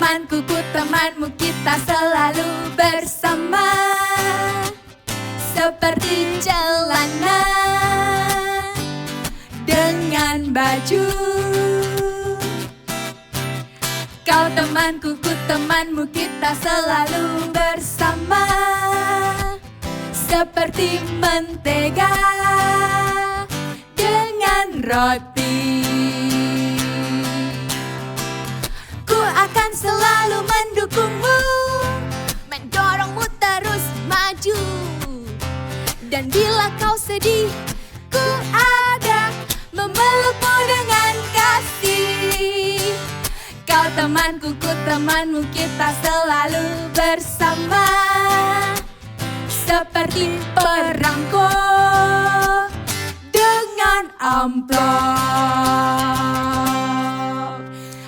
temanku, ku temanmu, kita selalu bersama seperti celana dengan baju. Kau temanku, ku temanmu, kita selalu bersama seperti mentega dengan roti. Ku akan selalu mendukungmu, mendorongmu terus maju. Dan bila kau sedih, ku ada memelukmu dengan kasih. Kau temanku, ku temanmu, kita selalu bersama seperti perangko dengan amplop.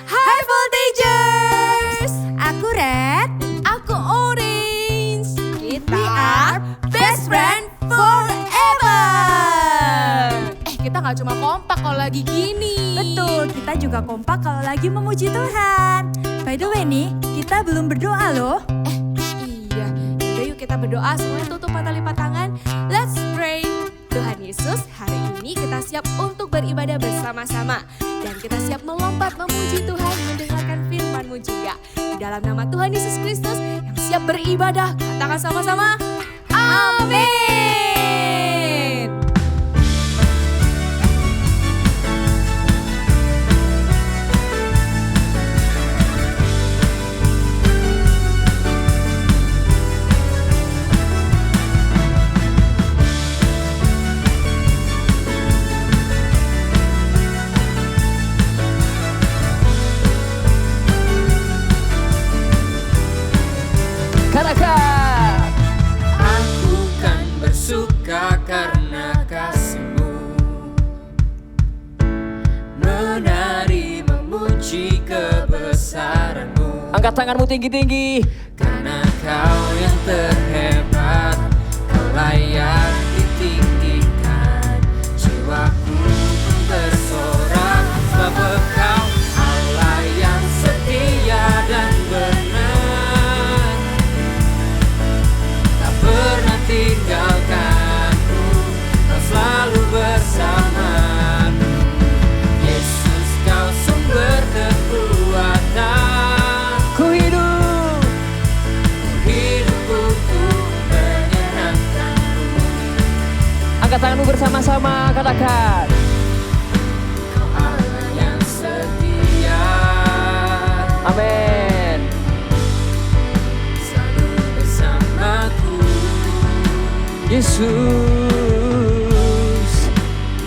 High voltagers, aku red, aku orange. We are best friend forever. Kita gak cuma kompak kalau lagi gini. Betul, kita juga kompak kalau lagi memuji Tuhan. By the way nih, kita belum berdoa loh. Iya, udah yuk kita berdoa, semuanya tutup mata lipat tangan. Let's pray. Tuhan Yesus, hari ini kita siap untuk beribadah bersama-sama. Dan kita siap melompat memuji Tuhan, mendengarkan firman-Mu juga. Di dalam nama Tuhan Yesus Kristus yang siap beribadah, katakan sama-sama, amin. Katakan, aku kan bersuka karena kasih-Mu, menari memuji kebesaran-Mu. Angkat tanganmu tinggi-tinggi. Karena Kau yang terhebat, Kau layak ditinggikan. Jiwaku pun bersorak sebab Engkau Allah yang setia dan benar. Pernah tinggalkanku, Kau selalu bersamaku. Yesus, Kau sumber kekuatan. Ku hidup untuk menyenangkan-Mu. Angkat tanganmu bersama-sama, katakan, Kau Allah yang setia. Amin. Yesus,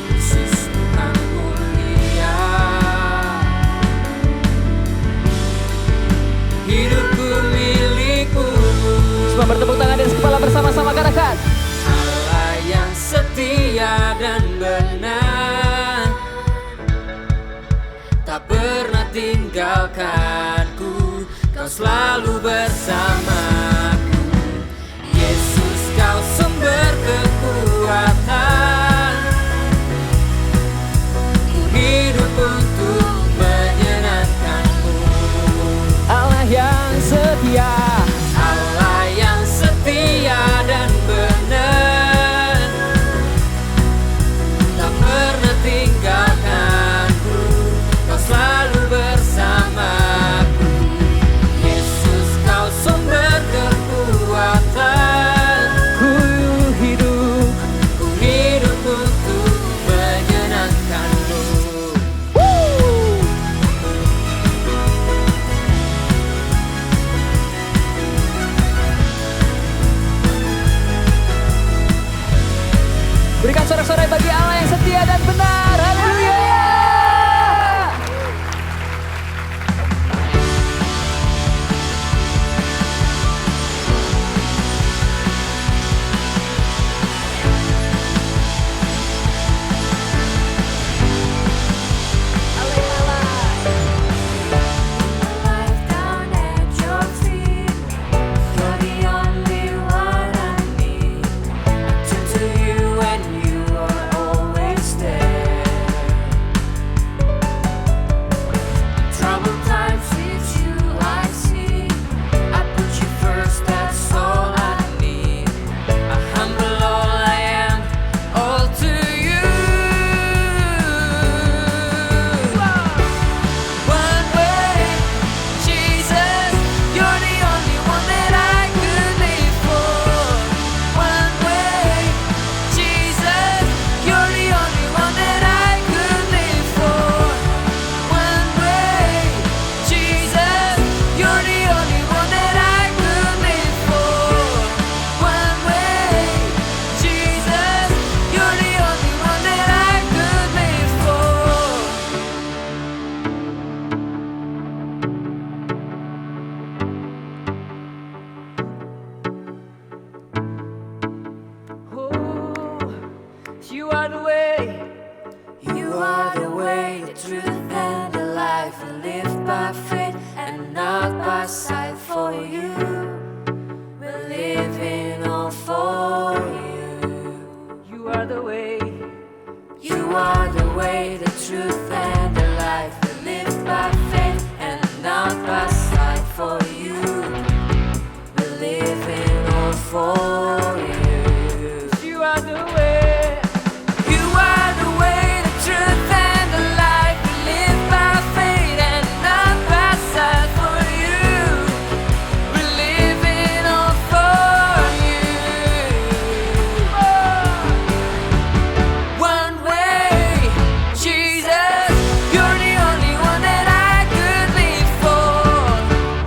Yesus Tuhan mulia. Hidupku milikmu. Semua bertepuk tangan di atas kepala bersama-sama, katakan, Allah yang setia dan benar, tak pernah tinggalkanku, Kau selalu bersamaku. Yesus, Kau sumber kekuatan. Ku hidup untuk menyenangkan-Mu. Allah yang setia, Allah yang setia dan benar, tak pernah tinggalkanku, Kau selalu bersamaku. Yesus, Kau sumber are the way. You are the way, the truth, and the life. We live by faith and not by sight. For you, we're living all for you. You are the way. You are the way, the truth, and the life. We live by faith and not by sight. For you, we're living all for you. You are the way. You are the way, the truth, and the life. We live by faith and not by sight. For you, we're living all for you. One way, Jesus, you're the only one that I could live for.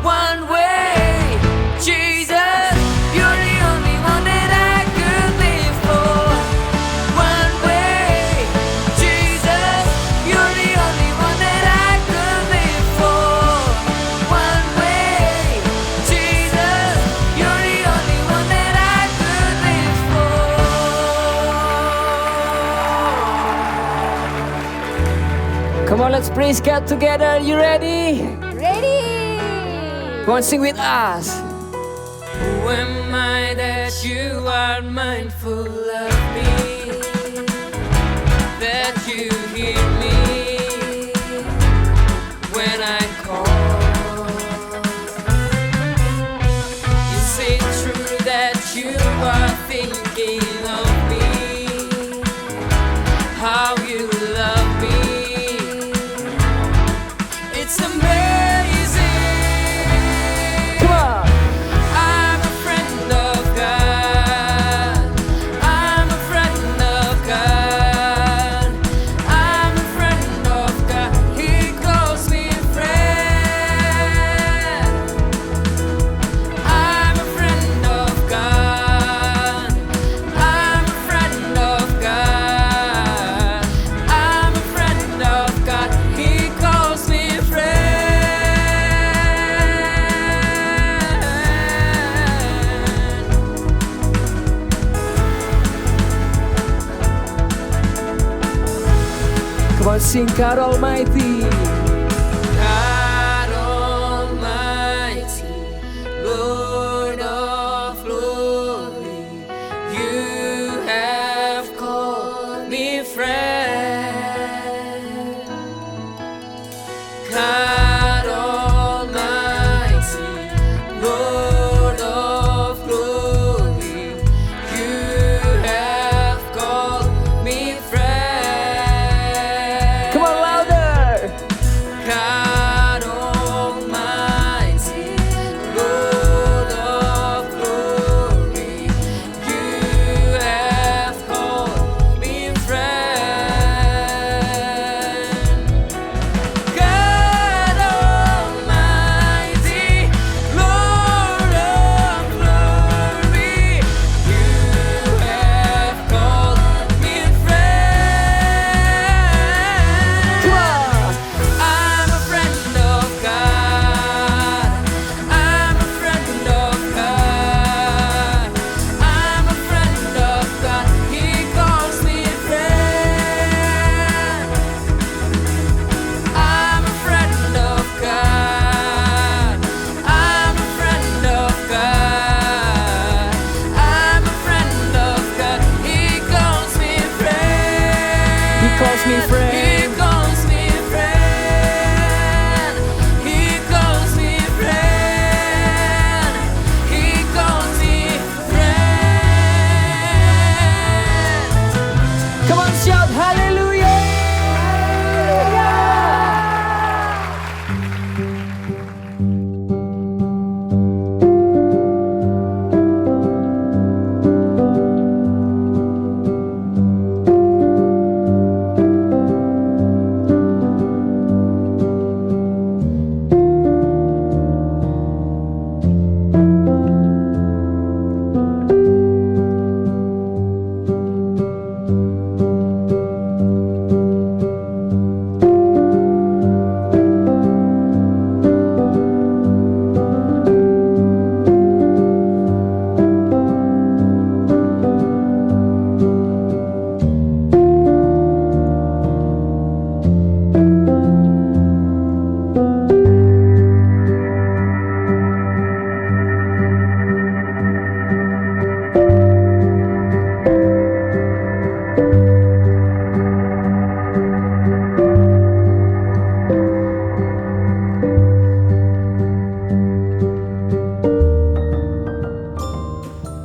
One way, Jesus, you're the only one that I could live for. One way, Jesus, you're the only one that I could live for. One way, Jesus, you're the only one that I could live for. Come on, let's praise God together. You ready? Ready? Come on, sing with us. Who am I that you are mindful of me? That you hear me when I call? Is it true that you are thinking of me? How you love me? It's amazing. Come on. I'm a friend of God. I'm a friend of God. I'm a friend of God. He calls me friend. I'm a friend of God. I'm a friend of God. I'm a friend of God. He calls me friend. Come on, sing God Almighty. God Almighty, Lord of glory, you have called me friend. God Almighty, Lord of glory, you have called me friend. Come on, louder.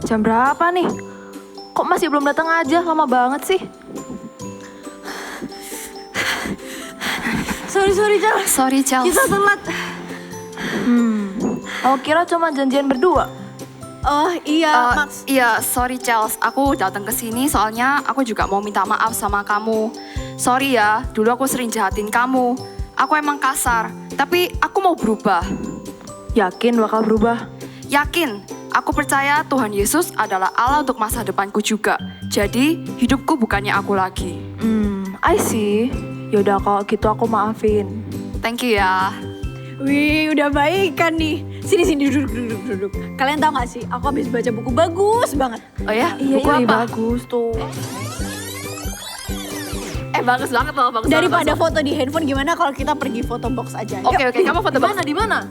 Jam berapa nih? Kok masih belum datang aja? Lama banget sih. Sorry Charles. Sorry, Charles. Kita telat. Aku kira cuma janjian berdua. Oh iya, Max. Iya, sorry Charles, aku datang ke sini soalnya aku juga mau minta maaf sama kamu. Sorry ya, dulu aku sering jahatin kamu. Aku emang kasar, tapi aku mau berubah. Yakin bakal berubah? Yakin, aku percaya Tuhan Yesus adalah Allah untuk masa depanku juga. Jadi, hidupku bukannya aku lagi. I see. Yaudah kalau gitu aku maafin. Thank you ya. Wih, udah baikan nih. Sini duduk. Kalian tahu gak sih, aku habis baca buku bagus banget. Oh ya? Iya, Buku ini apa? bagus tuh. Bagus banget loh, bagus Daripada banget. foto di handphone, gimana kalau kita pergi foto box aja? Oke, kamu foto box. Di mana?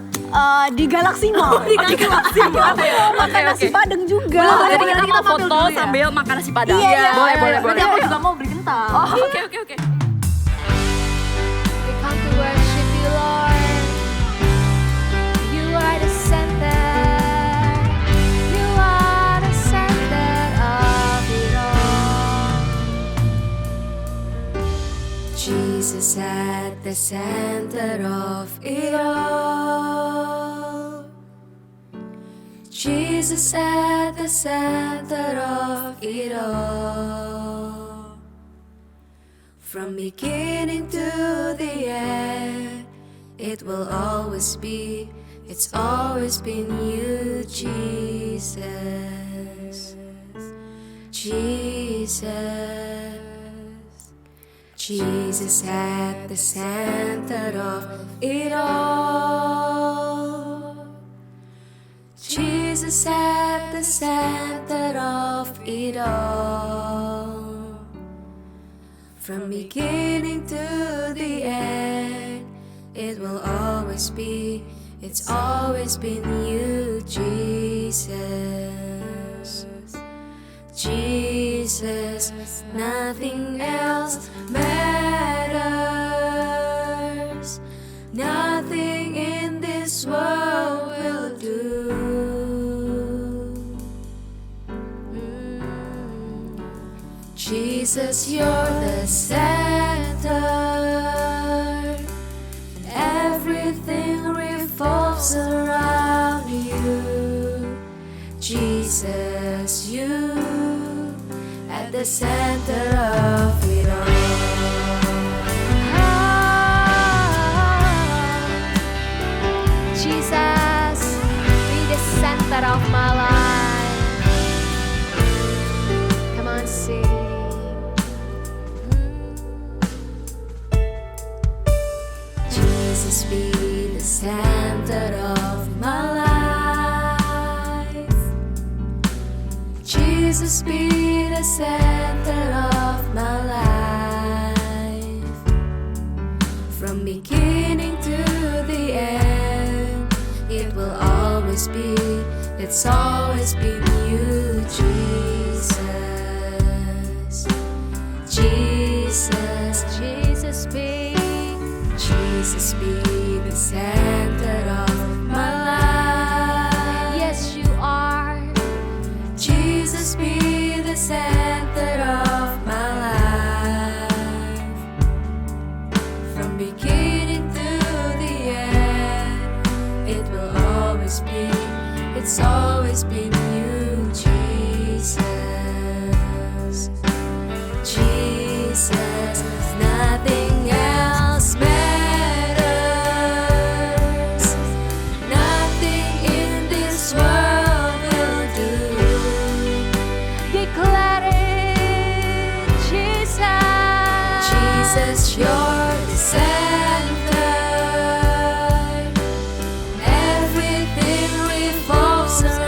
Di Galaxy Mall. Di Galaxy Mall. Makan nasi padang juga. Jadi nanti kita foto sambil makan nasi padang. Iya. Boleh. Nanti aku juga mau beli kentang. Oke. We come to worship you, Lord. You are the center. You are the center of it all. Jesus at the center of it all. Jesus at the center of it all. From beginning to the end, it will always be, it's always been you, Jesus. Jesus at the center of it all. Jesus at the center of it all. From beginning to the end, it will always be, it's always been you, Jesus. Jesus, nothing else matters. Nothing in this world will do. Jesus, you're the center. Everything revolves around you. Jesus, you at the center of it all. Jesus, be the center of my life. Come on, sing. Jesus, be the center of my life. Jesus, be the center of my life. From beginning to the end, it will always be, it's always been you, Jesus. Jesus, be the center of my life. Yes, you are. Jesus, be the center of my life. From beginning to the end, it will always be, it's always been you, Jesus. Jesus, nothing else matters. Nothing in this world will do. Declare it, Jesus. Jesus, you're the center. Everything revolves around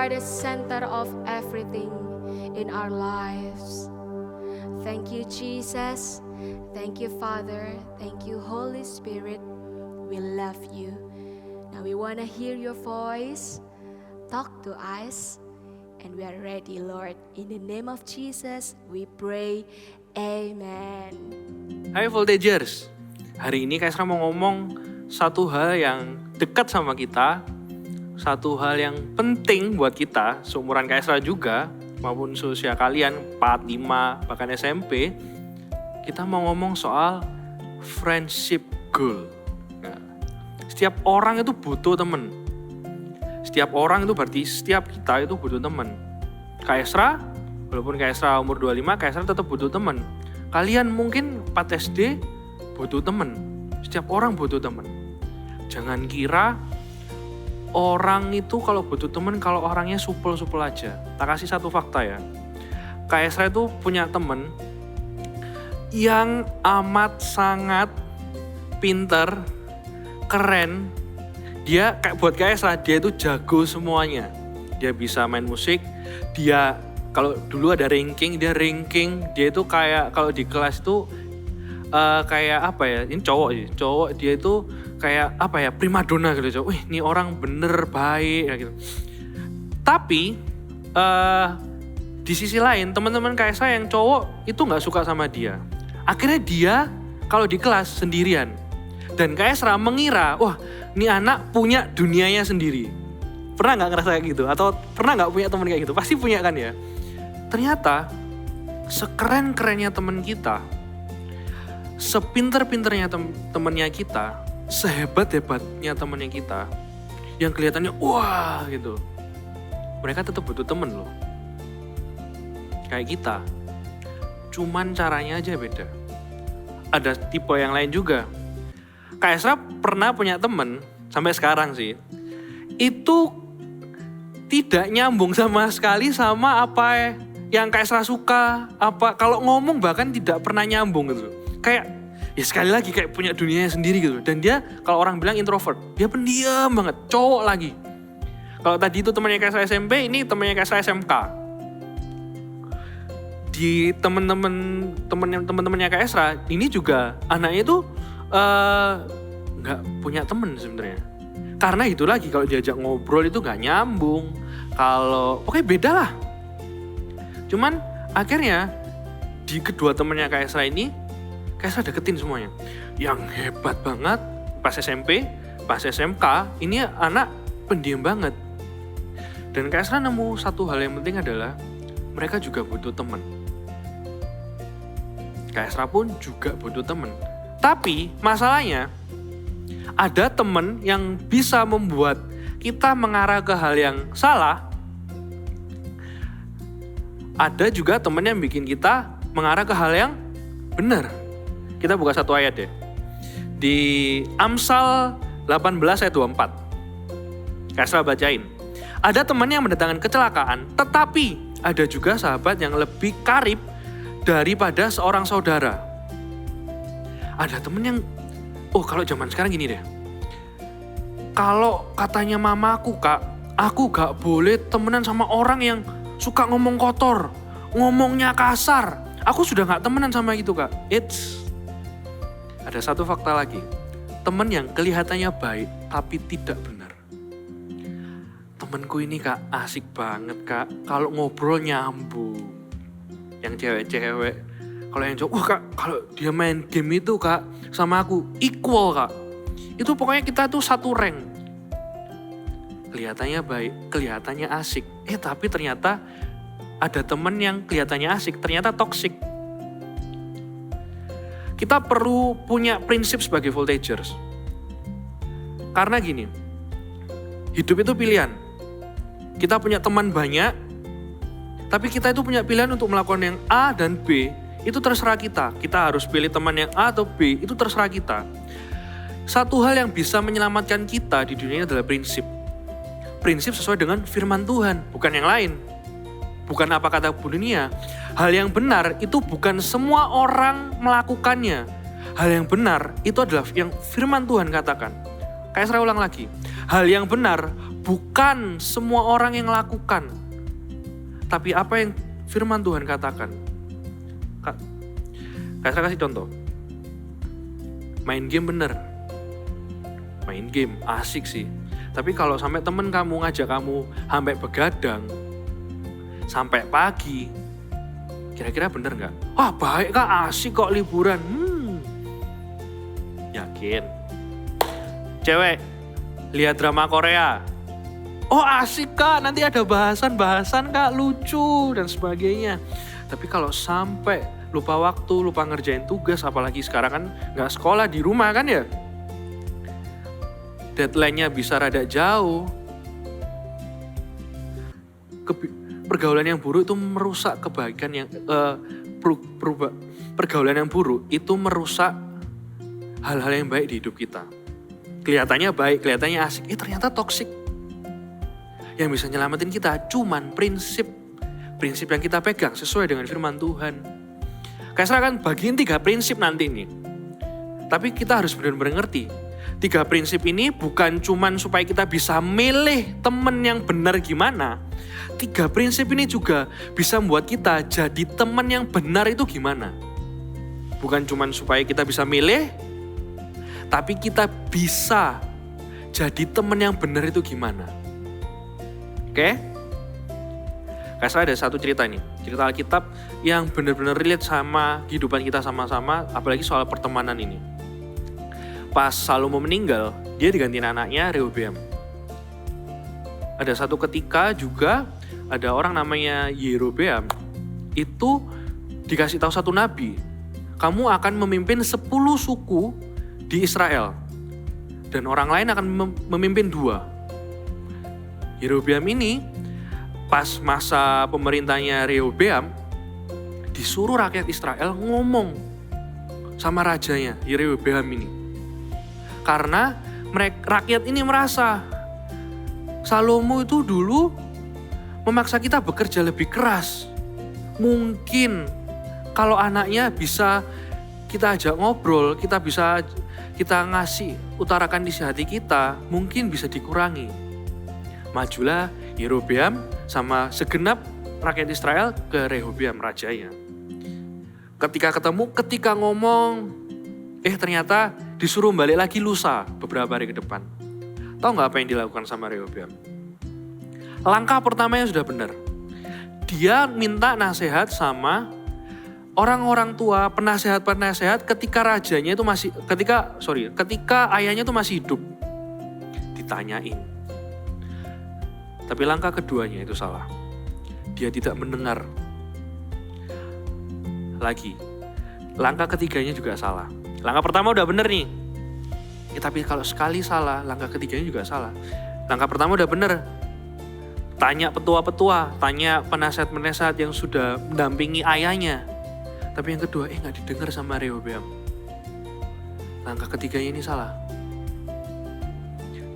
are the center of everything in our lives. Thank you, Jesus. Thank you, Father. Thank you, Holy Spirit. We love you. Now we want to hear your voice. Talk to us. And we are ready, Lord. In the name of Jesus, we pray. Amen. Hai Voltagers, hari ini Kak Esra mau ngomong satu hal yang dekat sama kita, satu hal yang penting buat kita, seumuran Kak Esra juga, maupun seusia kalian, 4, 5, bahkan SMP, kita mau ngomong soal friendship goal. Nah, setiap orang itu butuh teman. Setiap orang itu berarti setiap kita itu butuh teman. Kak Esra, walaupun Kak Esra umur 25, Kak Esra tetap butuh teman. Kalian mungkin 4 SD butuh teman. Setiap orang butuh teman. Jangan kira orang itu kalau butuh teman kalau orangnya supel-supel aja. Tak kasih satu fakta ya. Kak Esra itu punya teman yang amat sangat pinter, keren. Dia kayak buat Kak Esra, dia itu jago semuanya. Dia bisa main musik, dia kalau dulu ada ranking, dia itu kayak kalau di kelas itu kayak apa ya, ini cowok dia itu kayak apa ya, primadona gitu. Wih, ini orang bener baik kayak gitu. Tapi di sisi lain teman-teman Kak Esra yang cowok itu nggak suka sama dia. Akhirnya dia kalau di kelas sendirian. Dan Kak Esra mengira, wah ini anak punya dunianya sendiri. Pernah nggak ngerasa kayak gitu? Atau pernah nggak punya teman kayak gitu? Pasti punya kan ya? Ternyata sekeren-kerennya teman kita, sepinter-pinternya temannya kita, sehebat-hebatnya temannya kita, yang kelihatannya wah gitu, mereka tetap butuh temen loh. Kayak kita, cuman caranya aja beda. Ada tipe yang lain juga. Kak Esra pernah punya temen, sampai sekarang sih, itu tidak nyambung sama sekali sama apa yang Kak Esra suka, apa kalau ngomong bahkan tidak pernah nyambung gitu. Kayak ya sekali lagi kayak punya dunianya sendiri gitu. Dan dia kalau orang bilang introvert, dia pendiam banget, cowok lagi. Kalau tadi itu temannya Kak Esra SMP, ini temannya Kak Esra SMK. Di teman-temannya Kak Esra, ini juga anaknya itu nggak punya temen sebenarnya. Karena itu lagi kalau diajak ngobrol itu nggak nyambung. Kalau oke beda lah. Cuman akhirnya di kedua temennya Kak Esra ini, Kak Esra deketin semuanya. Yang hebat banget pas SMP, pas SMK, ini anak pendiam banget. Dan Kak Esra nemu satu hal yang penting adalah mereka juga butuh teman. Kak Esra pun juga butuh teman. Tapi masalahnya ada teman yang bisa membuat kita mengarah ke hal yang salah. Ada juga teman yang bikin kita mengarah ke hal yang benar. Kita buka satu ayat ya. Di Amsal 18 ayat 24. Kak Esra bacain. Ada teman yang mendatangkan kecelakaan, tetapi ada juga sahabat yang lebih karib daripada seorang saudara. Ada teman yang, kalau zaman sekarang gini deh. Kalau katanya mamaku Kak, aku gak boleh temenan sama orang yang suka ngomong kotor, ngomongnya kasar. Aku sudah gak temenan sama gitu Kak. Ada satu fakta lagi. Temen yang kelihatannya baik tapi tidak benar. Temenku ini Kak asik banget Kak. Kalau ngobrol nyambung. Yang cewek-cewek. Kalau yang cowok, Kak kalau dia main game itu Kak sama aku equal Kak. Itu pokoknya kita tuh satu rank. Kelihatannya baik, kelihatannya asik. Tapi ternyata ada temen yang kelihatannya asik, ternyata toksik. Kita perlu punya prinsip sebagai Voltagers. Karena gini, hidup itu pilihan. Kita punya teman banyak, tapi kita itu punya pilihan untuk melakukan yang A dan B. Itu terserah kita. Kita harus pilih teman yang A atau B, itu terserah kita. Satu hal yang bisa menyelamatkan kita di dunia ini adalah prinsip. Prinsip sesuai dengan firman Tuhan, bukan yang lain. Bukan apa kata dunia. Hal yang benar itu bukan semua orang melakukannya. Hal yang benar itu adalah yang firman Tuhan katakan. Kayak saya ulang lagi. Hal yang benar bukan semua orang yang lakukan, tapi apa yang firman Tuhan katakan. Kak kasih contoh. Main game bener. Main game asik sih. Tapi kalau sampai temen kamu ngajak kamu sampai begadang, sampai pagi, kira-kira bener gak? Wah baik Kak, asik kok liburan. Yakin. Cewek, lihat drama Korea. Oh asik Kak, nanti ada bahasan-bahasan Kak, lucu dan sebagainya. Tapi kalau sampai lupa waktu, lupa ngerjain tugas, apalagi sekarang kan gak sekolah di rumah kan ya. Deadline-nya bisa rada jauh. Pergaulan yang buruk itu merusak kebaikan yang pergaulan yang buruk itu merusak hal-hal yang baik di hidup kita. Kelihatannya baik, kelihatannya asik, ternyata toksik. Yang bisa nyelamatin kita cuman prinsip yang kita pegang sesuai dengan firman Tuhan. Kaisra kan bagiin 3 prinsip nanti nih. Tapi kita harus benar-benar ngerti. 3 prinsip ini bukan cuman supaya kita bisa milih temen yang benar gimana. 3 prinsip ini juga bisa membuat kita jadi teman yang benar itu gimana. Bukan cuman supaya kita bisa milih, tapi kita bisa jadi teman yang benar itu gimana. Oke? Kaisra ada satu cerita nih, cerita Alkitab yang benar-benar relate sama kehidupan kita sama-sama, apalagi soal pertemanan ini. Pas Salomo meninggal, dia digantiin anaknya Rehoboam. Ada satu ketika juga ada orang namanya Yerobeam, itu dikasih tahu satu nabi, kamu akan memimpin 10 suku di Israel, dan orang lain akan memimpin 2. Yerobeam ini pas masa pemerintahnya Rehoboam, disuruh rakyat Israel ngomong sama rajanya Yerobeam ini. Karena rakyat ini merasa Salomo itu dulu memaksa kita bekerja lebih keras. Mungkin kalau anaknya bisa kita ajak ngobrol, kita ngasih utarakan isi hati kita, mungkin bisa dikurangi. Majulah Yerobeam sama segenap rakyat Israel ke Rehoboam rajanya. Ketika ngomong, ternyata disuruh balik lagi lusa beberapa hari ke depan. Tahu nggak apa yang dilakukan sama Rehoboam? Langkah pertamanya sudah benar. Dia minta nasihat sama orang-orang tua, penasehat ketika ayahnya itu masih hidup. Ditanyain. Tapi langkah keduanya itu salah. Dia tidak mendengar. Lagi. Langkah ketiganya juga salah. Langkah pertama udah bener nih. Tapi kalau sekali salah, langkah ketiganya juga salah. Langkah pertama udah bener. Tanya petua-petua, tanya penasehat-penasehat yang sudah mendampingi ayahnya. Tapi yang kedua, gak didengar sama Rehoboam. Langkah ketiganya ini salah.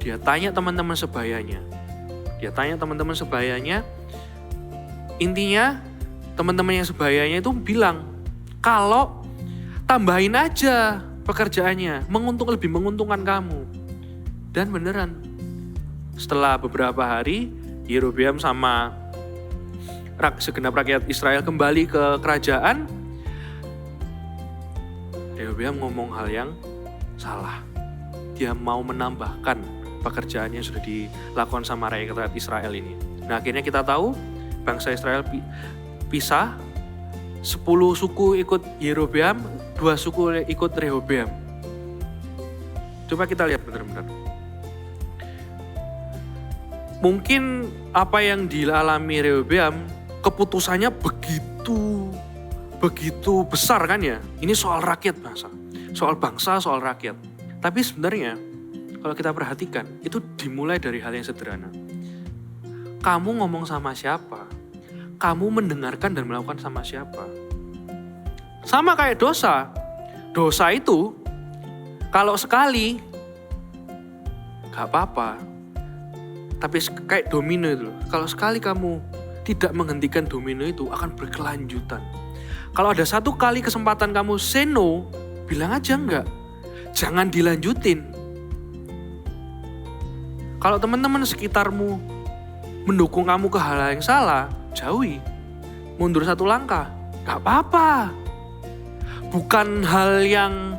Dia tanya teman-teman sebayanya. Intinya, teman-teman yang sebayanya itu bilang, kalau tambahin aja pekerjaannya, lebih menguntungkan kamu. Dan beneran, setelah beberapa hari, Yerobeam sama segenap rakyat Israel kembali ke kerajaan. Rehoboam ngomong hal yang salah. Dia mau menambahkan pekerjaan yang sudah dilakukan sama rakyat Israel ini. Nah akhirnya kita tahu bangsa Israel pisah. 10 suku ikut Yerobeam, 2 suku ikut Rehoboam. Coba kita lihat benar-benar. Mungkin apa yang dialami Rehoboam, keputusannya begitu besar kan ya. Ini soal rakyat bangsa, soal rakyat. Tapi sebenarnya kalau kita perhatikan, itu dimulai dari hal yang sederhana. Kamu ngomong sama siapa? Kamu mendengarkan dan melakukan sama siapa? Sama kayak dosa. Dosa itu kalau sekali gak apa-apa. Tapi kayak domino itu. Kalau sekali kamu tidak menghentikan domino itu akan berkelanjutan. Kalau ada satu kali kesempatan kamu say no, bilang aja enggak. Jangan dilanjutin. Kalau teman-teman sekitarmu mendukung kamu ke hal yang salah, jauhi. Mundur satu langkah, gak apa-apa. Bukan hal yang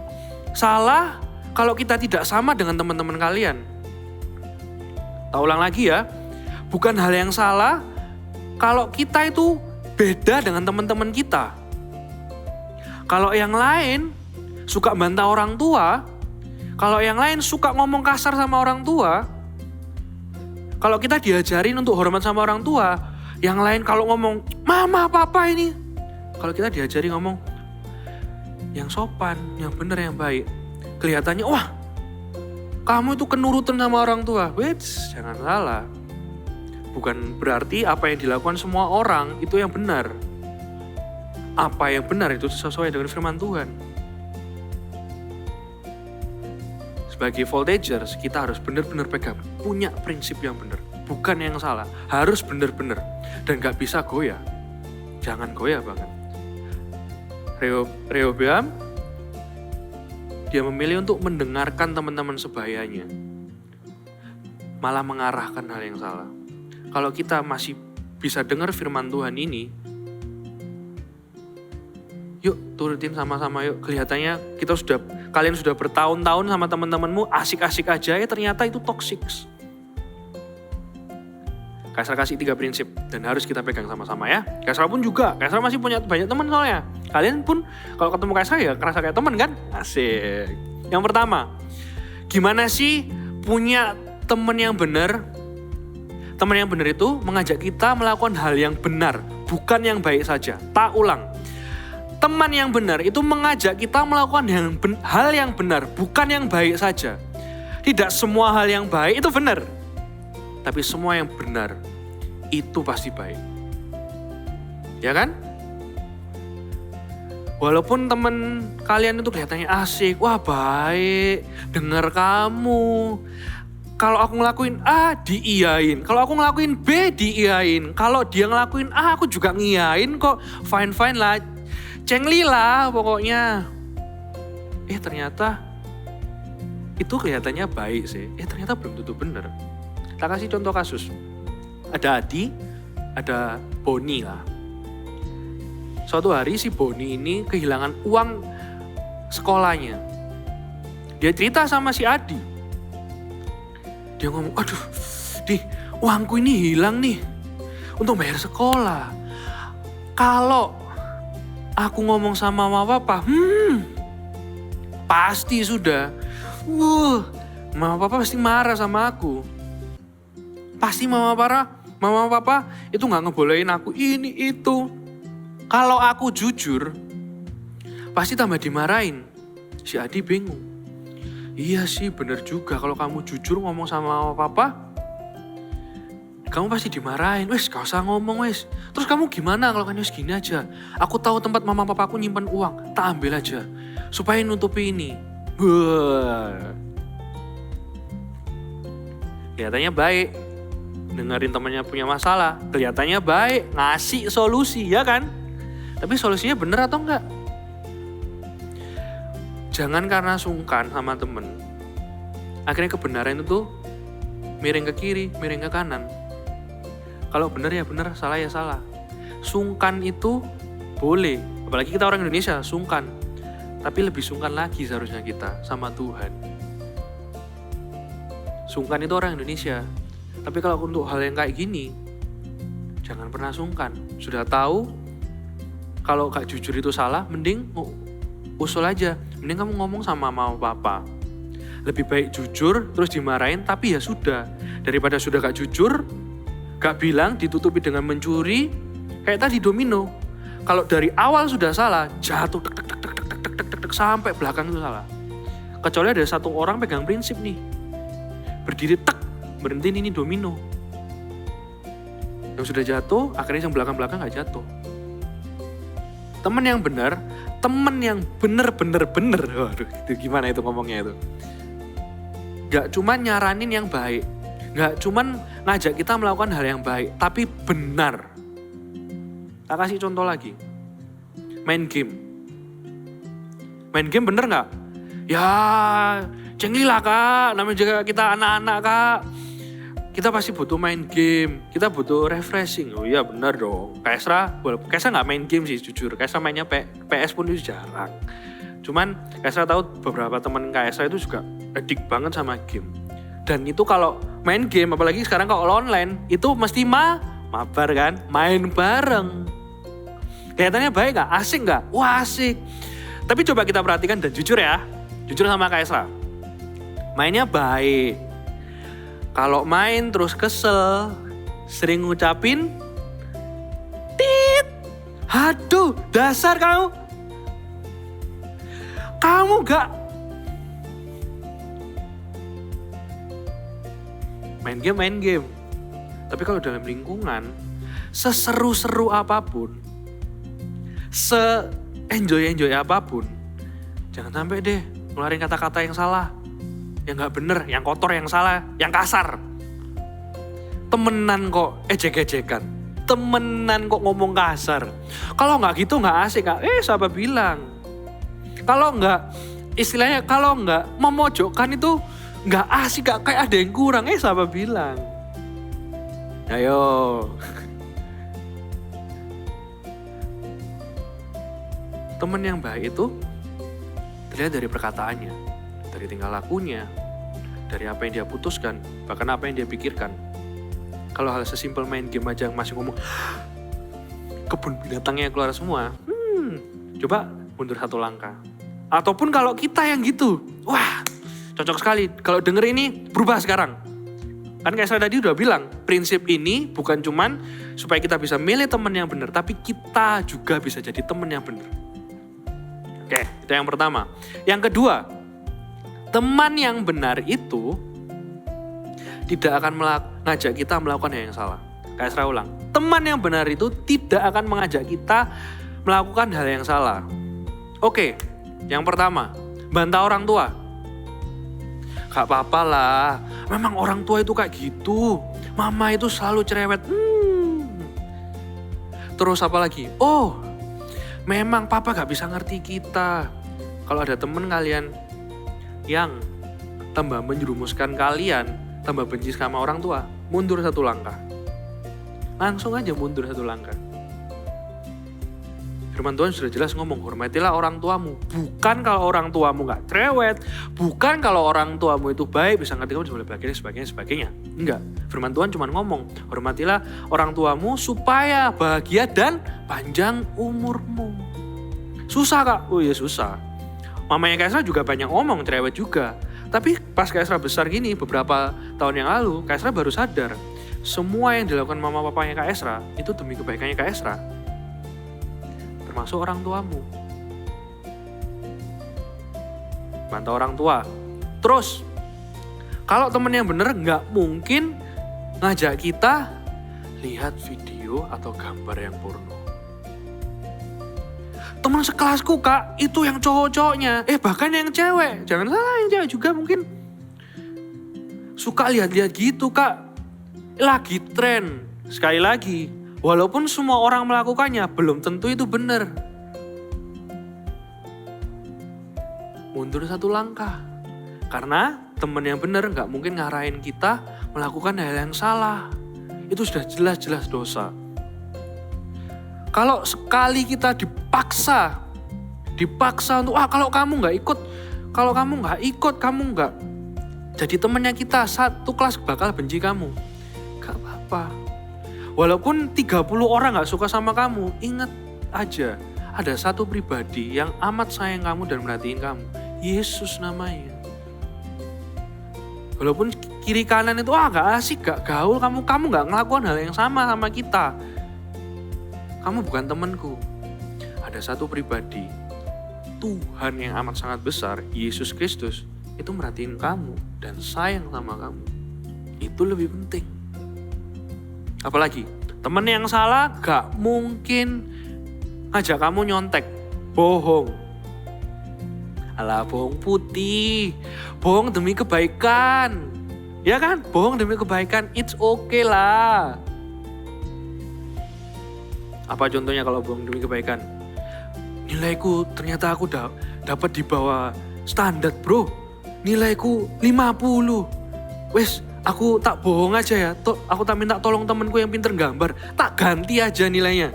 salah kalau kita tidak sama dengan teman-teman kalian. Tak ulang lagi ya, bukan hal yang salah kalau kita itu beda dengan teman-teman kita. Kalau yang lain suka bantah orang tua, kalau yang lain suka ngomong kasar sama orang tua, kalau kita diajarin untuk hormat sama orang tua, yang lain kalau ngomong, mama, papa ini. Kalau kita diajari ngomong, yang sopan, yang benar, yang baik. Kelihatannya, wah, kamu itu kenurutan sama orang tua. Wait, jangan salah. Bukan berarti apa yang dilakukan semua orang itu yang benar. Apa yang benar itu sesuai dengan firman Tuhan. Sebagai voltagers, kita harus benar-benar pegang, punya prinsip yang benar, bukan yang salah, harus benar-benar, dan gak bisa goyah, jangan goyah banget. Rehoboam, dia memilih untuk mendengarkan teman-teman sebayanya, malah mengarahkan hal yang salah. Kalau kita masih bisa dengar firman Tuhan ini, yuk turutin sama-sama yuk. Kelihatannya kalian sudah bertahun-tahun sama teman-temanmu asik-asik aja, ya ternyata itu toxic. Kaisar kasih 3 prinsip dan harus kita pegang sama-sama ya. Kaisar pun juga, Kaisar masih punya banyak teman soalnya. Kalian pun kalau ketemu Kaisar ya kerasa kayak teman kan? Asik. Yang pertama, gimana sih punya teman yang benar? Teman yang benar itu mengajak kita melakukan hal yang benar, bukan yang baik saja. Tak ulang. Teman yang benar itu mengajak kita melakukan hal yang benar, bukan yang baik saja. Tidak semua hal yang baik itu benar. Tapi semua yang benar itu pasti baik. Ya kan? Walaupun teman kalian itu kelihatannya asik, wah baik, dengar kamu. Kalau aku ngelakuin A, diiyain. Kalau aku ngelakuin B, diiyain. Kalau dia ngelakuin A, aku juga ngiyain kok. Fine-fine lah. Cengli lah pokoknya. Ternyata itu kelihatannya baik sih. Ternyata belum tentu benar. Kita kasih contoh kasus. Ada Adi, ada Boni lah. Suatu hari si Boni ini kehilangan uang sekolahnya. Dia cerita sama si Adi. Dia ngomong, aduh, Di, uangku ini hilang nih untuk bayar sekolah. Kalau aku ngomong sama mama papa, pasti sudah. Mama papa pasti marah sama aku. Pasti mama papa itu gak ngebolehin aku ini itu. Kalau aku jujur, pasti tambah dimarahin. Si Adi bingung. Iya sih bener juga, kalau kamu jujur ngomong sama mama papa, kamu pasti dimarahin. Wes gak usah ngomong wes. Terus kamu gimana kalau kan gini aja. Aku tahu tempat mama papa aku nyimpan uang, tak ambil aja. Supaya nutupi ini. Kelihatannya baik. Dengerin temannya punya masalah, kelihatannya baik, ngasih solusi ya kan? Tapi solusinya bener atau enggak? Jangan karena sungkan sama temen, akhirnya kebenaran itu miring ke kiri, miring ke kanan. Kalau bener ya bener, salah ya salah. Sungkan itu boleh, apalagi kita orang Indonesia, sungkan. Tapi lebih sungkan lagi seharusnya kita sama Tuhan. Sungkan itu orang Indonesia. Tapi kalau untuk hal yang kayak gini, jangan pernah sungkan. Sudah tahu, kalau gak jujur itu salah, mending usul aja. Mending kamu ngomong sama mama papa. Lebih baik jujur, terus dimarahin, tapi ya sudah. Daripada sudah gak jujur, gak bilang, ditutupi dengan mencuri, kayak tadi domino. Kalau dari awal sudah salah, jatuh tek, sampai belakang itu salah. Kecuali ada satu orang pegang prinsip nih. Berdiri berhenti ini domino. Yang sudah jatuh, akhirnya yang belakang-belakang gak jatuh. Temen yang benar, temen yang bener-bener. Waduh, itu gimana itu ngomongnya itu. Gak cuman nyaranin yang baik. Gak cuman ngajak kita melakukan hal yang baik, tapi benar. Tak kasih contoh lagi. Main game. Main game bener gak? Ya, cengli lah kak, namanya juga kita anak-anak kak. kita pasti butuh main game, kita butuh refreshing. Oh iya benar dong. Kaisra nggak main game sih jujur. Kaisra mainnya PS pun itu jarang. Cuman Kaisra tahu beberapa teman Kaisra itu juga addict banget sama game. Dan itu kalau main game, apalagi sekarang kalau online, itu mesti mabar kan, main bareng. Kelihatannya baik nggak? Asik nggak? Wah asik. Tapi coba kita perhatikan dan jujur ya, jujur sama Kaisra. Mainnya baik. Kalau main terus kesel, sering ngucapin, tit, aduh dasar kamu. Kamu gak main game. Tapi kalau dalam lingkungan, seseru-seru apapun, se-enjoy apapun, jangan sampai deh ngeluarin kata-kata yang salah. Yang gak bener, yang kotor, yang salah, yang kasar. Temenan kok ejek-ejekan. Temenan kok ngomong kasar. Kalau gak gitu gak asik kak. Siapa bilang? Kalau gak, istilahnya kalau gak memojokkan itu gak asik kak. Kayak ada yang kurang. Siapa bilang? Ayo. Temen yang baik itu terlihat dari perkataannya, dari tingkah lakunya, dari apa yang dia putuskan, bahkan apa yang dia pikirkan. Kalau hal sesimpel main game aja masih ngomong, kebun binatangnya keluar semua, coba mundur satu langkah. Ataupun kalau kita yang gitu, wah cocok sekali. Kalau denger ini berubah sekarang. Kan kayak saya tadi udah bilang, prinsip ini bukan cuman supaya kita bisa milih teman yang benar, tapi kita juga bisa jadi teman yang benar. Oke, itu yang pertama. Yang kedua, teman yang benar itu tidak akan mengajak kita melakukan hal yang salah. Kayak saya ulang, teman yang benar itu tidak akan mengajak kita melakukan hal yang salah. Oke, yang pertama, bantah orang tua. Gak apa-apa lah, memang orang tua itu kayak gitu. Mama itu selalu cerewet. Terus apa lagi? Oh, memang papa gak bisa ngerti kita. Kalau ada temen kalian yang tambah menjerumuskan kalian, tambah benci sama orang tua, mundur satu langkah. Langsung aja mundur satu langkah. Firman Tuhan sudah jelas ngomong, hormatilah orang tuamu. Bukan kalau orang tuamu gak cerewet, bukan kalau orang tuamu itu baik, bisa ngerti kamu, sebagainya. Enggak, firman Tuhan cuma ngomong, hormatilah orang tuamu supaya bahagia dan panjang umurmu. Susah kak? Oh iya susah. Mamanya Kaisra juga banyak ngomong, cerewet juga. Tapi pas Kaisra besar gini, beberapa tahun yang lalu, Kaisra baru sadar, semua yang dilakukan mama papanya Kaisra, itu demi kebaikannya Kaisra. Termasuk orang tuamu. Bantah orang tua. Terus, kalau temen yang bener gak mungkin ngajak kita lihat video atau gambar yang porno. Teman sekelasku kak, itu yang cowok-cowoknya. Bahkan yang cewek. Jangan salah, yang cewek juga mungkin suka lihat-lihat gitu kak. Lagi tren. Sekali lagi, walaupun semua orang melakukannya, belum tentu itu benar. Mundur satu langkah. Karena teman yang benar gak mungkin ngarahin kita melakukan hal yang salah. Itu sudah jelas-jelas dosa. Kalau sekali kita dipaksa untuk, kalau kamu gak ikut, kamu gak jadi temannya kita, satu kelas bakal benci kamu. Gak apa-apa. Walaupun 30 orang gak suka sama kamu, ingat aja, ada satu pribadi yang amat sayang kamu dan merhatiin kamu. Yesus namanya. Walaupun kiri kanan itu, gak asik, gak gaul, kamu gak ngelakukan hal yang sama kita. Kamu bukan temanku. Ada satu pribadi, Tuhan yang amat sangat besar, Yesus Kristus, itu merhatiin kamu dan sayang sama kamu. Itu lebih penting. Apalagi, temen yang salah gak mungkin ngajak kamu nyontek. Bohong. Alah, bohong putih. Bohong demi kebaikan. Ya kan? Bohong demi kebaikan, it's okay lah. Apa contohnya kalau bohong demi kebaikan? Nilaiku ternyata aku dapat di bawah standar bro. Nilaiku 50. Wes, aku tak bohong aja ya, aku tak minta tolong temenku yang pinter gambar, tak ganti aja nilainya.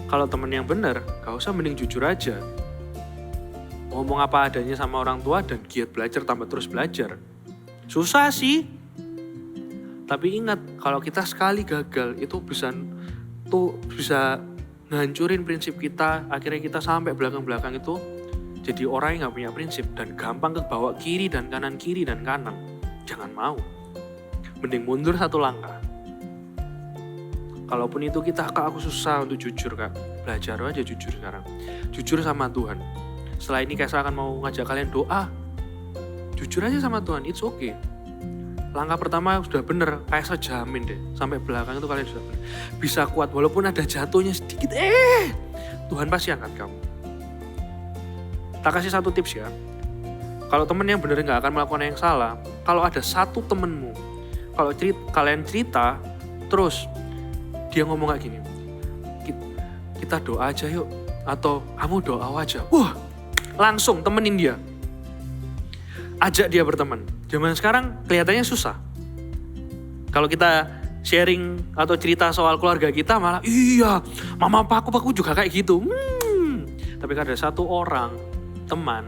Kalau temen yang bener, gak usah, mending jujur aja. Ngomong apa adanya sama orang tua dan giat belajar tambah terus belajar. Susah sih. Tapi ingat, kalau kita sekali gagal itu bisa ngancurin prinsip kita. Akhirnya kita sampai belakang-belakang itu jadi orang yang gak punya prinsip dan gampang kebawa kiri dan kanan. Jangan mau. Mending mundur satu langkah. Kalaupun itu aku susah untuk jujur Kak. Belajar aja jujur sekarang. Jujur sama Tuhan. Setelah ini Kaisra akan mau ngajak kalian doa. Jujur aja sama Tuhan, it's okay. Langkah pertama sudah bener, Kaisra jamin deh. Sampai belakang itu kalian sudah bener. Bisa kuat, walaupun ada jatuhnya sedikit. Tuhan pasti angkat kamu. Tak kasih satu tips ya. Kalau temen yang bener gak akan melakukan yang salah. Kalau ada satu temenmu, kalau kalian cerita, terus dia ngomong kayak gini, kita doa aja yuk, atau kamu doa aja. Wah, langsung temenin dia. Ajak dia berteman. Zaman sekarang kelihatannya susah. Kalau kita sharing atau cerita soal keluarga kita malah, iya, mama papaku juga kayak gitu. Tapi ada satu orang, teman,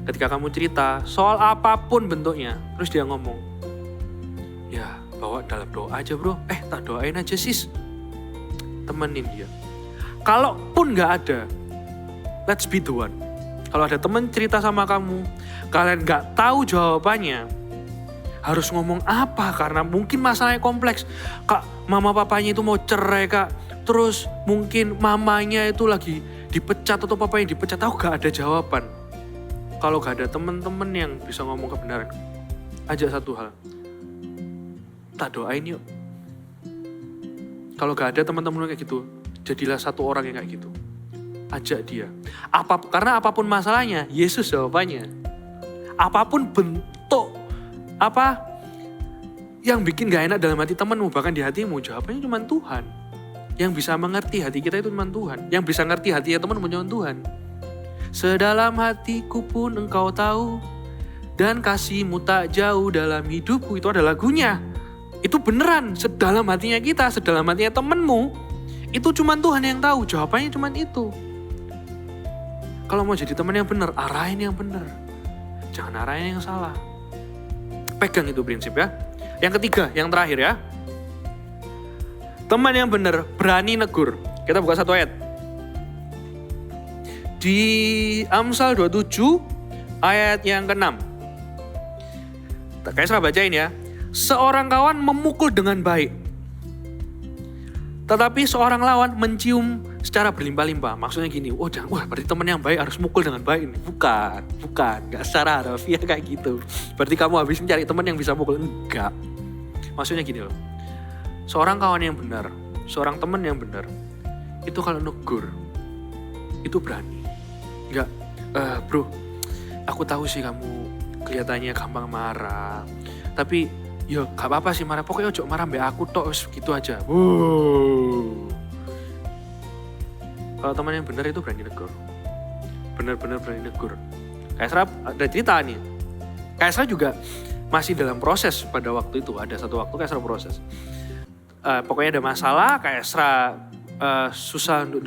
ketika kamu cerita soal apapun bentuknya, terus dia ngomong, ya bawa dalam doa aja bro, tak doain aja sis. Temenin dia. Kalaupun gak ada, let's be the one. Kalau ada temen cerita sama kamu, kalian gak tahu jawabannya, harus ngomong apa, karena mungkin masalahnya kompleks. Kak, mama papanya itu mau cerai kak, terus mungkin mamanya itu lagi dipecat atau papanya dipecat, tahu gak ada jawaban. Kalau gak ada temen-temen yang bisa ngomong kebenaran, ajak satu hal, tak doain yuk. Kalau gak ada teman-teman kayak gitu, jadilah satu orang yang kayak gitu. Ajak dia. Karena apapun masalahnya, Yesus jawabannya. Apapun bentuk yang bikin gak enak dalam hati temanmu, bahkan di hatimu, jawabannya cuma Tuhan. Yang bisa mengerti hati kita itu cuma Tuhan. Yang bisa ngerti hatinya temanmu cuma Tuhan. Sedalam hatiku pun engkau tahu, dan kasihmu tak jauh dalam hidupku. Itu ada lagunya. Itu beneran, sedalam hatinya kita, sedalam hatinya temenmu, itu cuma Tuhan yang tahu, jawabannya cuma itu. Kalau mau jadi teman yang benar, arahin yang benar. Jangan arahin yang salah. Pegang itu prinsip ya. Yang ketiga, yang terakhir ya. Teman yang benar, berani negur. Kita buka satu ayat. Di Amsal 27, ayat yang ke-6. Kaisra bacain ya. Seorang kawan memukul dengan baik, tetapi seorang lawan mencium secara berlimpah-limpah. Maksudnya gini, berarti teman yang baik harus mukul dengan baik ini. Bukan, gak secara harfiah kayak gitu. Berarti kamu habis mencari teman yang bisa mukul, enggak. Maksudnya gini loh, seorang kawan yang benar, seorang teman yang benar, itu kalau negur, itu berani. Enggak, bro, aku tahu sih kamu kelihatannya gampang marah, tapi ya gak apa-apa sih marah, pokoknya ojo marah mbak aku tok, gitu aja. Kalau teman yang benar itu berani negur. Benar-benar berani negur. Kaisra ada cerita nih. Kaisra juga masih dalam proses pada waktu itu. Ada satu waktu Kaisra proses. Pokoknya ada masalah, Kaisra susah untuk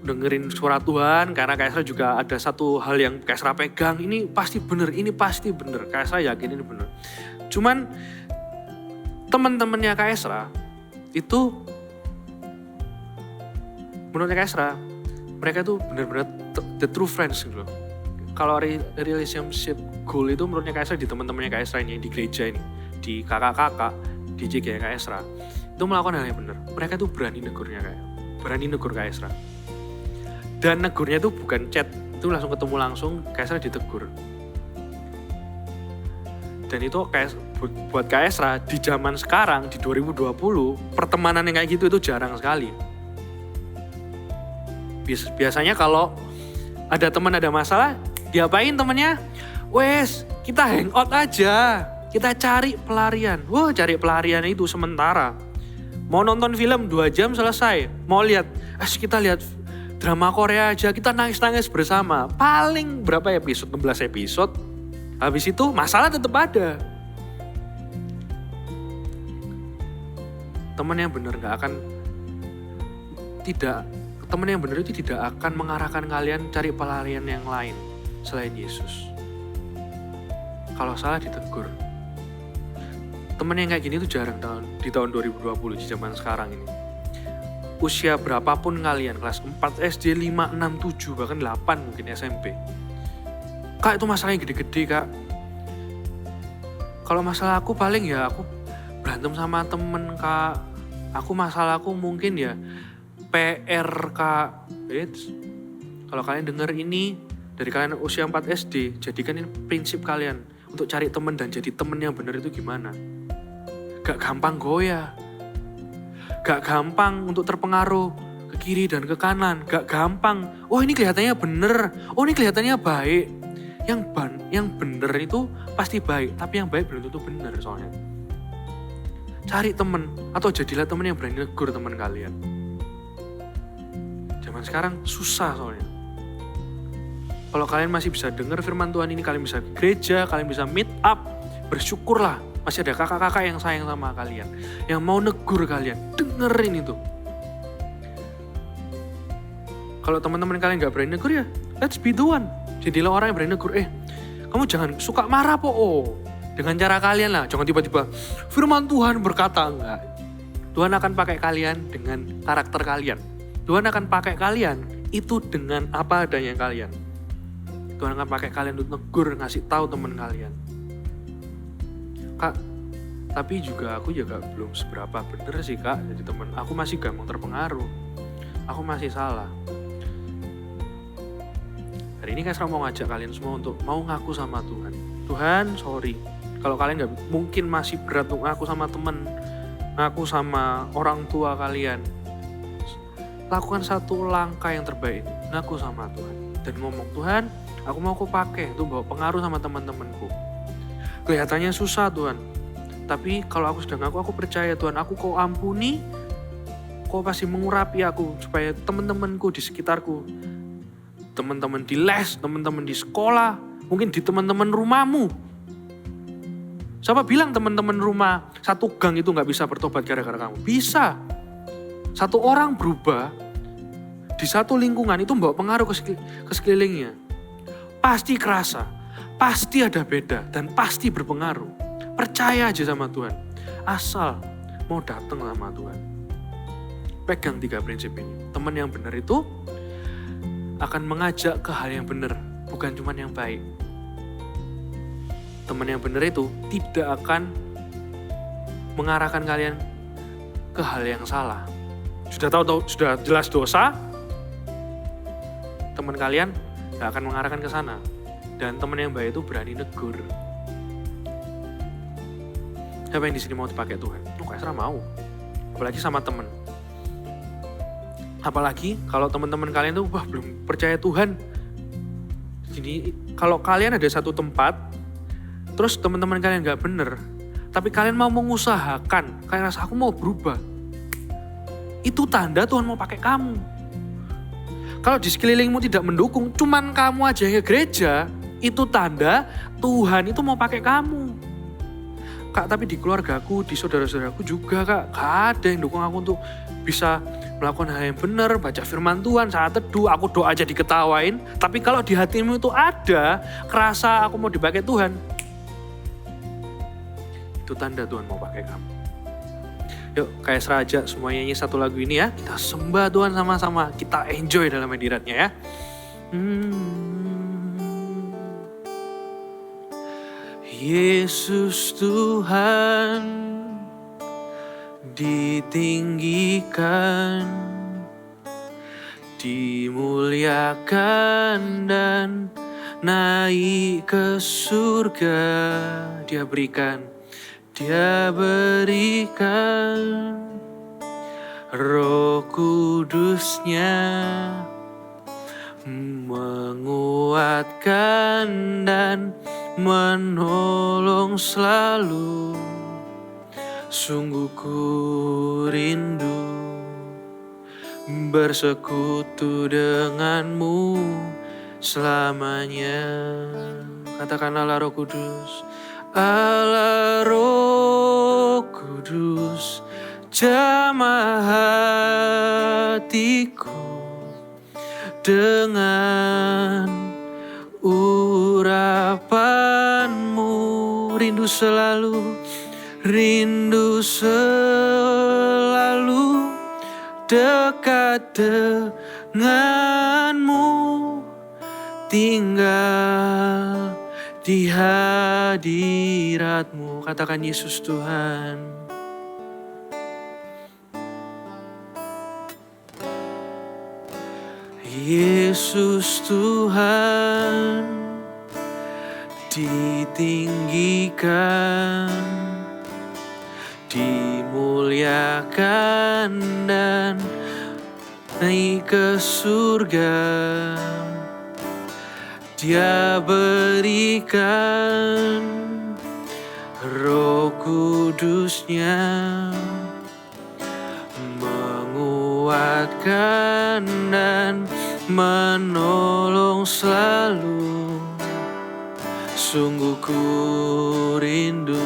dengerin suara Tuhan, karena Kaisra juga ada satu hal yang Kaisra pegang, ini pasti benar. Kaisra yakin ini benar. Cuman teman-temannya Kaisra itu, menurut Kaisra, mereka tuh benar-benar the true friends gitu loh. Kalau relationship goal itu menurutnya Kaisra di teman-temannya Kaisra ini, di gereja ini, di kakak-kakak, di JG Kaisra, itu melakukan hal yang benar. Mereka tuh berani negur Kaisra. Dan negurnya itu bukan chat, itu langsung ketemu langsung, Kaisra ditegur. Dan itu buat Kaisra di zaman sekarang, di 2020, pertemanan yang kayak gitu itu jarang sekali. Biasanya kalau ada teman ada masalah, diapain temennya? Wes, kita hangout aja, kita cari pelarian. Cari pelarian itu sementara. Mau nonton film 2 jam selesai, mau lihat, kita lihat Drama Korea aja kita nangis-nangis bersama. Paling berapa episode? 16 episode. Habis itu masalah tetap ada. Teman yang benar teman yang benar itu tidak akan mengarahkan kalian cari pelarian yang lain selain Yesus. Kalau salah ditegur. Teman yang kayak gini tuh jarang di tahun 2020 di zaman sekarang ini. Usia berapapun kalian, kelas 4 SD, 5, 6, 7, bahkan 8 mungkin SMP. Kak itu masalahnya gede-gede kak. Kalau masalah aku paling ya aku berantem sama temen kak. Masalahku mungkin ya PR kak. Kalau kalian denger ini dari kalian usia 4 SD, jadikan ini prinsip kalian untuk cari teman dan jadi teman yang benar itu gimana. Gak gampang goyah. Gak gampang untuk terpengaruh ke kiri dan ke kanan. Gak gampang. Oh ini kelihatannya bener. Oh ini kelihatannya baik. Yang bener itu pasti baik. Tapi yang baik belum tentu bener soalnya. Cari temen. Atau jadilah temen yang berani negur teman kalian. Zaman sekarang susah soalnya. Kalau kalian masih bisa dengar firman Tuhan ini, kalian bisa ke gereja, kalian bisa meet up, bersyukurlah. Masih ada kakak-kakak yang sayang sama kalian. Yang mau negur kalian, dengerin itu. Kalau teman-teman kalian gak berani negur ya, let's be the one. Jadilah orang yang berani negur. Kamu jangan suka marah dengan cara kalian lah. Jangan tiba-tiba firman Tuhan berkata, enggak. Tuhan akan pakai kalian dengan karakter kalian. Tuhan akan pakai kalian itu dengan apa adanya kalian. Tuhan akan pakai kalian untuk negur, ngasih tahu teman kalian. Kak, tapi juga aku juga belum seberapa bener sih kak jadi teman. Aku masih gampang terpengaruh. Aku masih salah. Hari ini Kak mau ngajak kalian semua untuk mau ngaku sama Tuhan. Tuhan, sorry. Kalau kalian gak mungkin masih berat untuk ngaku sama temen, ngaku sama orang tua kalian. Lakukan satu langkah yang terbaik, ngaku sama Tuhan. Dan ngomong, Tuhan, aku mau kau pakai untuk bawa pengaruh sama teman-temanku. Kelihatannya susah Tuhan, tapi kalau aku sudah ngaku, aku percaya Tuhan, aku kau ampuni, kau pasti mengurapi aku supaya teman-temanku di sekitarku, teman-teman di les, teman-teman di sekolah, mungkin di teman-teman rumahmu. Siapa bilang teman-teman rumah satu gang itu gak bisa bertobat gara-gara kamu? Bisa. Satu orang berubah di satu lingkungan itu membawa pengaruh ke sekelilingnya. Pasti kerasa, pasti ada beda dan pasti berpengaruh. Percaya aja sama Tuhan. Asal mau datang sama Tuhan. Pegang 3 prinsip ini. Teman yang benar itu akan mengajak ke hal yang benar, bukan cuma yang baik. Teman yang benar itu tidak akan mengarahkan kalian ke hal yang salah. Sudah jelas dosa, teman kalian gak akan mengarahkan ke sana. Dan teman yang baik itu berani negur. Siapa yang di sini mau dipakai Tuhan? Kok Esra mau? Apalagi sama teman. Apalagi kalau teman-teman kalian tuh belum percaya Tuhan. Jadi kalau kalian ada satu tempat, terus teman-teman kalian gak bener, tapi kalian mau mengusahakan, kalian rasa aku mau berubah, itu tanda Tuhan mau pakai kamu. Kalau di sekelilingmu tidak mendukung, cuman kamu aja yang ke gereja, itu tanda Tuhan itu mau pakai kamu. Kak, tapi di keluargaku, di saudara-saudaraku juga kak, gak ada yang dukung aku untuk bisa melakukan hal yang benar, baca firman Tuhan, saat teduh, aku doa aja diketawain. Tapi kalau di hatimu itu ada, kerasa aku mau dipakai Tuhan, itu tanda Tuhan mau pakai kamu. Yuk, kayak Seraja semua nyanyi satu lagu ini ya. Kita sembah Tuhan sama-sama, kita enjoy dalam hadiratnya ya. Yesus Tuhan ditinggikan, dimuliakan dan naik ke surga. Dia berikan Roh Kudusnya menguatkan dan menolong selalu. Sungguh ku rindu bersekutu denganmu selamanya. Katakan Allah Roh Kudus. Allah Roh Kudus, jamah hatiku dengan urapanmu. Rindu selalu dekat denganmu, tinggal di hadiratmu. Katakan Yesus Tuhan. Yesus Tuhan, ditinggikan, dimuliakan dan naik ke surga. Dia berikan Roh Kudusnya, menguatkan dan menolong selalu. Sungguh ku rindu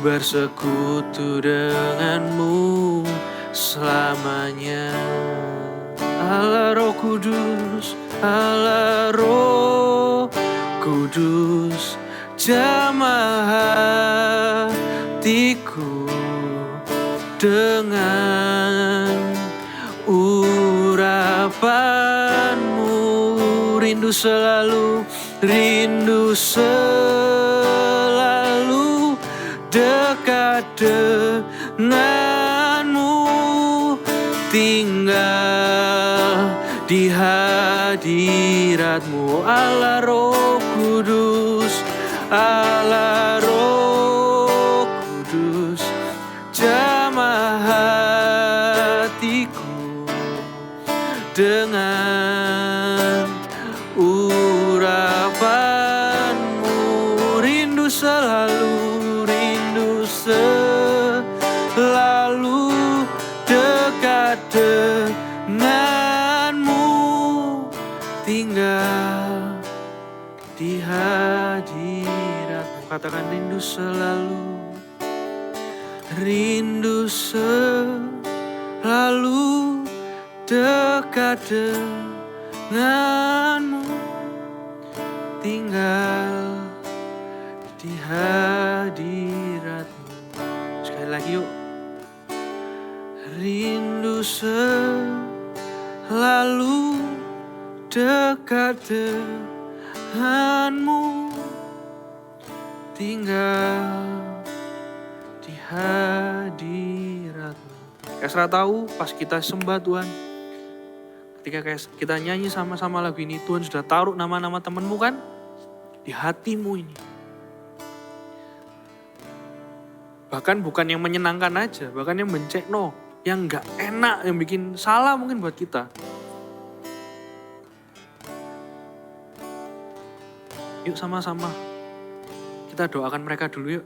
bersekutu denganmu selamanya. Allah Roh Kudus, Allah Roh Kudus, jamah hatiku dengan urapanmu. Rindu selalu dekat denganmu, tinggal di hadiratmu. Allah Roh Kudus, Allah Roh Kudus, jamah hatiku dengan urapanmu. Rindu selalu dekat denganmu, tinggal di hadiratmu. Katakan rindu selalu dekat denganmu, tinggal di hadiratmu. Sekali lagi yuk. Rindu selalu dekat denganmu, tinggal di hadiratmu. Esra tahu pas kita sembah Tuhan, ketika kita nyanyi sama-sama lagu ini, Tuhan sudah taruh nama-nama temanmu kan di hatimu ini. Bahkan bukan yang menyenangkan aja, bahkan yang mencekno, yang gak enak, yang bikin salah mungkin buat kita. Yuk sama-sama kita doakan mereka dulu yuk.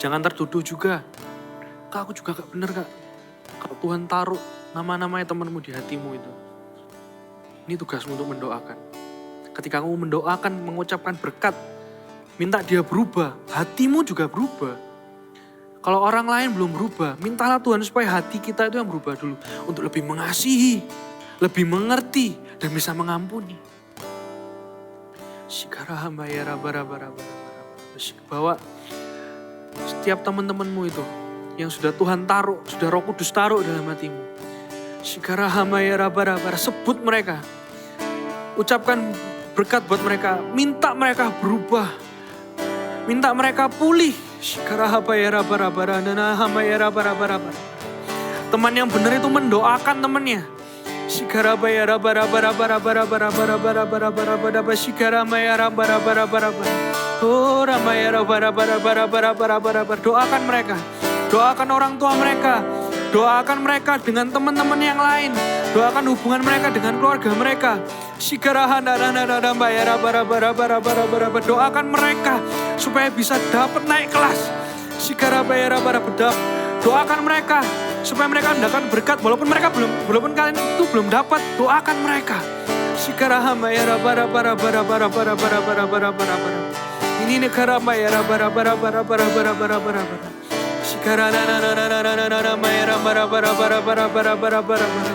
Jangan tertuduh juga. Kak, aku juga gak bener kak. Kalau Tuhan taruh nama-namanya temanmu di hatimu itu, ini tugasmu untuk mendoakan. Ketika kamu mendoakan, mengucapkan berkat, minta dia berubah, hatimu juga berubah. Kalau orang lain belum berubah, mintalah Tuhan supaya hati kita itu yang berubah dulu. Untuk lebih mengasihi, lebih mengerti, dan bisa mengampuni. Bawa setiap teman-temanmu itu yang sudah Tuhan taruh, sudah Roh Kudus taruh dalam hatimu. Sebut mereka. Ucapkan berkat buat mereka. Minta mereka berubah. Minta mereka pulih. Teman yang benar itu mendoakan temannya. Doakan mereka. Doakan orang tua mereka. Doakan mereka dengan teman-teman yang lain. Doakan hubungan mereka dengan keluarga mereka. Doakan mereka supaya bisa dapat naik kelas. Doakan mereka supaya mereka mendapatkan berkat walaupun kalian itu belum dapat, doakan mereka. Sikarahama ya bara bara bara bara bara bara bara bara bara bara. Ini negara ya bara bara bara bara bara bara bara bara. Sikarana ya bara bara bara bara bara bara bara.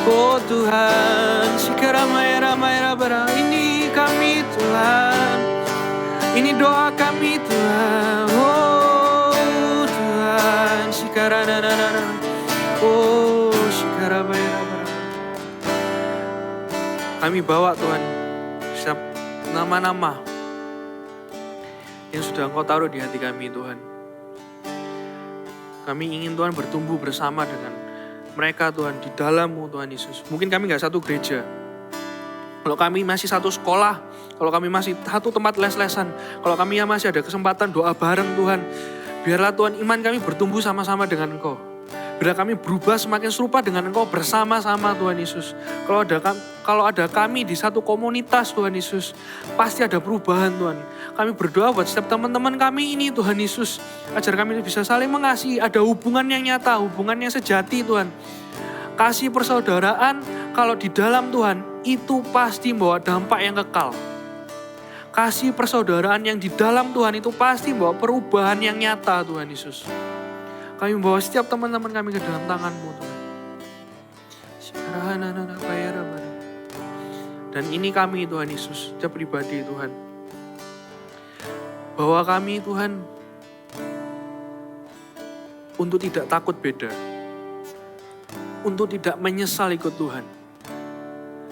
Oh Tuhan, sikarama ya bara. Ini kami Tuhan. Ini doa kami Tuhan. Oh Tuhan, sikarana. Oh sikarama ya bara. Kami bawa Tuhan setiap nama-nama yang sudah Engkau taruh di hati kami Tuhan. Kami ingin Tuhan bertumbuh bersama dengan mereka Tuhan di dalam-Mu Tuhan Yesus. Mungkin kami gak satu gereja. Kalau kami masih satu sekolah, kalau kami masih satu tempat les-lesan, kalau kami masih ada kesempatan doa bareng Tuhan, biarlah Tuhan iman kami bertumbuh sama-sama dengan Engkau. Biarlah kami berubah semakin serupa dengan Engkau bersama-sama Tuhan Yesus. Kalau ada kami di satu komunitas Tuhan Yesus, pasti ada perubahan Tuhan. Kami berdoa buat setiap teman-teman kami ini Tuhan Yesus, agar kami bisa saling mengasihi, ada hubungan yang nyata, hubungan yang sejati Tuhan. Kasih persaudaraan kalau di dalam Tuhan, itu pasti membawa dampak yang kekal. Kasih persaudaraan yang di dalam Tuhan itu pasti membawa perubahan yang nyata Tuhan Yesus. Kami membawa setiap teman-teman kami ke dalam tangan-Mu Tuhan. Dan ini kami Tuhan Yesus, setiap pribadi Tuhan. Bahwa kami Tuhan, untuk tidak takut beda. Untuk tidak menyesal ikut Tuhan.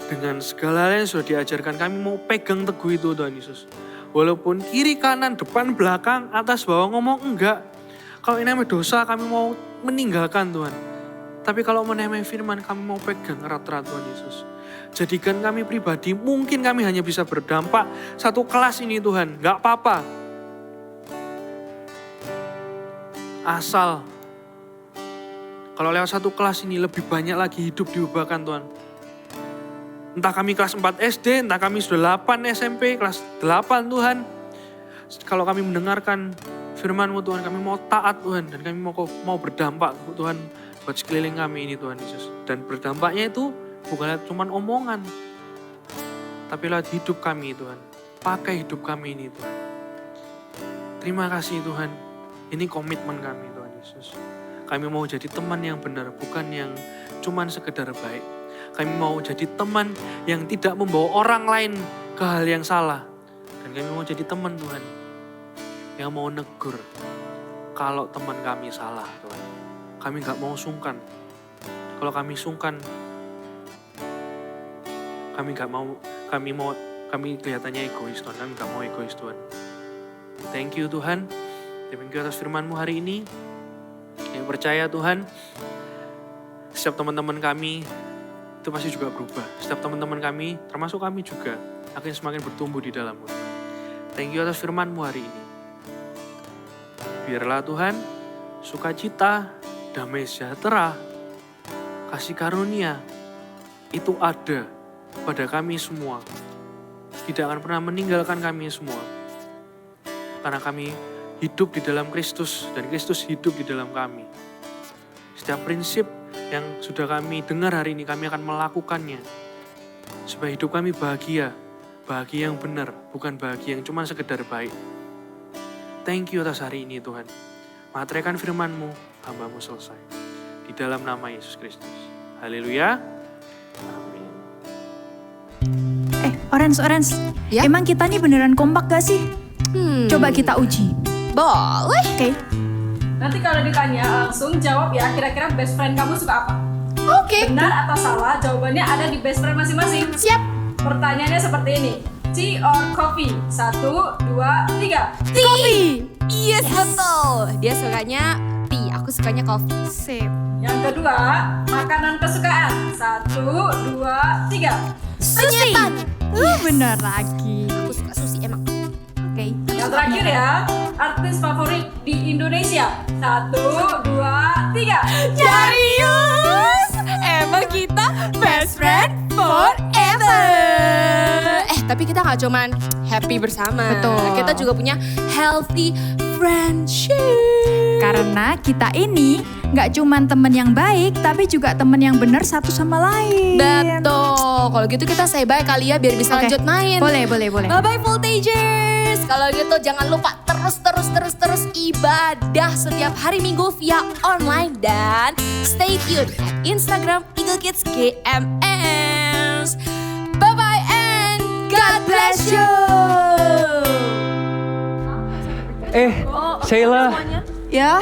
Dengan segala hal yang sudah diajarkan, kami mau pegang teguh itu Tuhan Yesus. Walaupun kiri, kanan, depan, belakang, atas, bawah ngomong enggak. Kalau ini namanya dosa, kami mau meninggalkan Tuhan. Tapi kalau menamai firman, kami mau pegang erat-erat Tuhan Yesus. Jadikan kami pribadi, mungkin kami hanya bisa berdampak satu kelas ini Tuhan. Gak apa-apa. Asal, kalau lewat satu kelas ini lebih banyak lagi hidup diubahkan Tuhan. Entah kami kelas 4 SD, entah kami sudah 8 SMP, kelas 8 Tuhan. Kalau kami mendengarkan firman-Mu Tuhan, kami mau taat Tuhan, dan kami mau berdampak Tuhan buat sekeliling kami ini Tuhan Yesus. Dan berdampaknya itu bukan cuma omongan, tapi lewat hidup kami Tuhan. Pakai hidup kami ini Tuhan. Terima kasih Tuhan, ini komitmen kami Tuhan Yesus. Kami mau jadi teman yang benar, bukan yang cuma sekedar baik. Kami mau jadi teman yang tidak membawa orang lain ke hal yang salah. Dan kami mau jadi teman Tuhan, yang mau negur kalau teman kami salah Tuhan. Kami gak mau sungkan. Kalau kami sungkan, kami kelihatannya egois Tuhan. Kami gak mau egois Tuhan. Thank you Tuhan. Thank you atas firman-Mu hari ini. Yang percaya Tuhan, setiap teman-teman kami itu pasti juga berubah. Setiap teman-teman kami, termasuk kami juga, akan semakin bertumbuh di dalam-Mu. Thank you atas firman-Mu hari ini. Biarlah Tuhan, sukacita, damai sejahtera, kasih karunia, itu ada pada kami semua. Tidak akan pernah meninggalkan kami semua. Karena kami hidup di dalam Kristus, dan Kristus hidup di dalam kami. Setiap prinsip yang sudah kami dengar hari ini, kami akan melakukannya. Supaya hidup kami bahagia yang benar, bukan bahagia yang cuma sekedar baik. Thank you atas hari ini Tuhan. Materaikan firman-Mu, hamba-Mu selesai. Di dalam nama Yesus Kristus. Haleluya. Amin. Orange. Ya? Emang kita nih beneran kompak gak sih? Coba kita uji. Boleh. Oke. Nanti kalau ditanya langsung jawab ya, kira-kira best friend kamu suka apa? Oke. Benar atau salah, jawabannya ada di best friend masing-masing. Siap. Pertanyaannya seperti ini. Tea or coffee? 1, 2, 3. Tea. Yes, betul. Dia sukanya tea, aku sukanya coffee. Sip. Yang kedua, makanan kesukaan. 1, 2, 3. Sushi. Benar lagi. Aku suka sushi emang. Oke. Yang terakhir ya, artis favorit di Indonesia. 1, 2, 3. Serius? Emang kita best friend forever. Tapi kita gak cuman happy bersama. Betul. Kita juga punya healthy friendship. Karena kita ini nggak cuman temen yang baik, tapi juga temen yang benar satu sama lain. Betul. Kalau gitu kita say bye kali ya biar bisa Oke. lanjut main. Boleh. Bye-bye Voltagers. Kalau gitu jangan lupa terus ibadah setiap hari Minggu via online dan stay tune at Instagram Eagle Kids GMS. Bye-bye and God bless you. Sheila. Ya,